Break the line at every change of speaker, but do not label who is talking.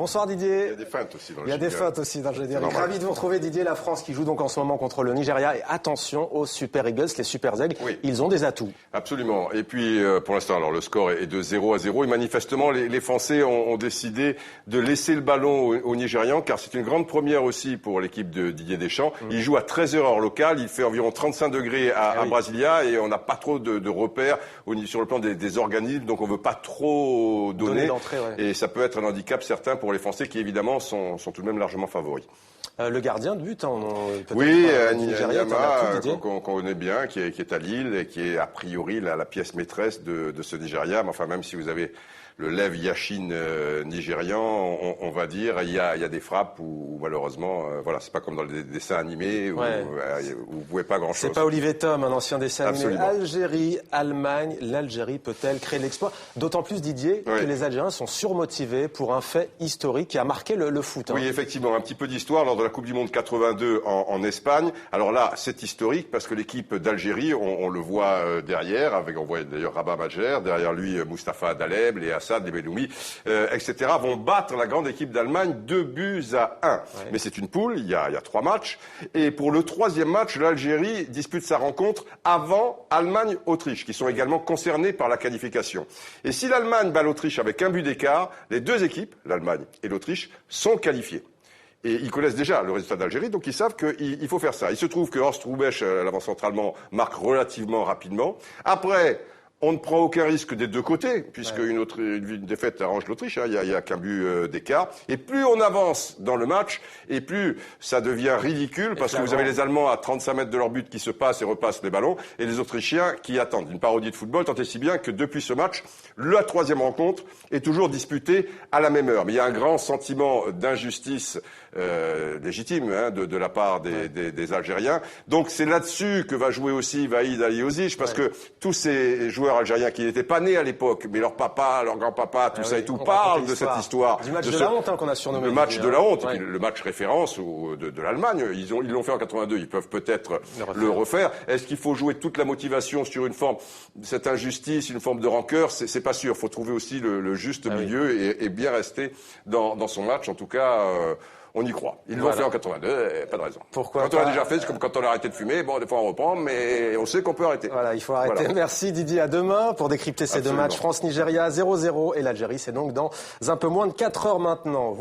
Bonsoir Didier.
Il y a des feintes aussi dans le
Il y a des feintes aussi dans le générique. Ravi de vous retrouver Didier. La France qui joue donc en ce moment contre le Nigeria. Et attention aux Super Eagles, les Super Aigles. Oui. Ils ont des atouts. Absolument.
Et puis pour l'instant, alors le score est de 0-0. Et manifestement, les Français ont décidé de laisser le ballon aux Nigérians, car c'est une grande première aussi pour l'équipe de Didier Deschamps. Il joue à 13h heure locale. Il fait environ 35 degrés à Brasilia et on n'a pas trop de repères sur le plan des organismes. Donc on veut pas trop donner. Et ça peut être un handicap certain pour les Français qui évidemment sont tout de même largement favoris.
Le gardien de but,
oui, Nyama, qu'on connaît bien, qui est à Lille et qui est a priori la pièce maîtresse de ce Nigeria. Mais enfin, même si vous avez le Lev Yashin nigérian, on va dire, il y a des frappes où malheureusement, voilà, c'est pas comme dans les dessins animés où vous pouvez pas grand-chose.
C'est pas Olivier Tom, un ancien dessin animé.
Absolument.
Algérie, Allemagne, l'Algérie peut-elle créer l'exploit? D'autant plus, Didier, que les Algériens sont surmotivés pour un fait historique qui a marqué le foot.
Oui, effectivement, un petit peu d'histoire lors de la Coupe du Monde 82 en Espagne. Alors là, c'est historique parce que l'équipe d'Algérie, on le voit derrière, on voit d'ailleurs Rabat Majer, derrière lui Mustapha Daleb, les Assad, les Belloumi, etc., vont battre la grande équipe d'Allemagne 2-1. Mais c'est une poule, il y a 3 matchs. Et pour le 3e match, l'Algérie dispute sa rencontre avant Allemagne-Autriche, qui sont également concernés par la qualification. Et si l'Allemagne bat l'Autriche avec un but d'écart, les deux équipes, l'Allemagne et l'Autriche, sont qualifiées. Et ils connaissent déjà le résultat d'Algérie, donc ils savent qu'il faut faire ça. Il se trouve que Horst Hrubesch, l'avant-centre allemand, marque relativement rapidement. Après, on ne prend aucun risque des deux côtés, puisque une défaite arrange l'Autriche, il y a qu'un but d'écart. Et plus on avance dans le match, et plus ça devient ridicule, parce que vous avez les Allemands à 35 mètres de leur but qui se passent et repassent les ballons, et les Autrichiens qui attendent. Une parodie de football, tant et si bien que depuis ce match, la 3e rencontre est toujours disputée à la même heure. Mais il y a un grand sentiment d'injustice légitime de la part des Algériens. Donc c'est là-dessus que va jouer aussi Vahid Halilhodžić, parce que tous ces joueurs algériens qui n'étaient pas nés à l'époque, mais leur papa, leur grand-papa, tout ça et tout, parlent de cette histoire.
Du match de la honte qu'on a surnommé.
Le match de la honte, et puis le match référence de l'Allemagne. Ils l'ont fait en 82, ils peuvent peut-être le refaire. Est-ce qu'il faut jouer toute la motivation sur une forme, cette injustice, une forme de rancœur? C'est pas sûr. Il faut trouver aussi le juste milieu et bien rester dans son match. En tout cas, on y croit. Ils l'ont fait en 82, pas de raison.
Pourquoi
quand on l'a déjà fait, c'est comme quand on a arrêté de fumer. Bon, des fois on reprend, mais on sait qu'on peut arrêter.
Voilà, il faut arrêter. Voilà. Merci Didier. À demain pour décrypter ces deux matchs. France-Nigeria 0-0 et l'Algérie, c'est donc dans un peu moins de 4 heures maintenant.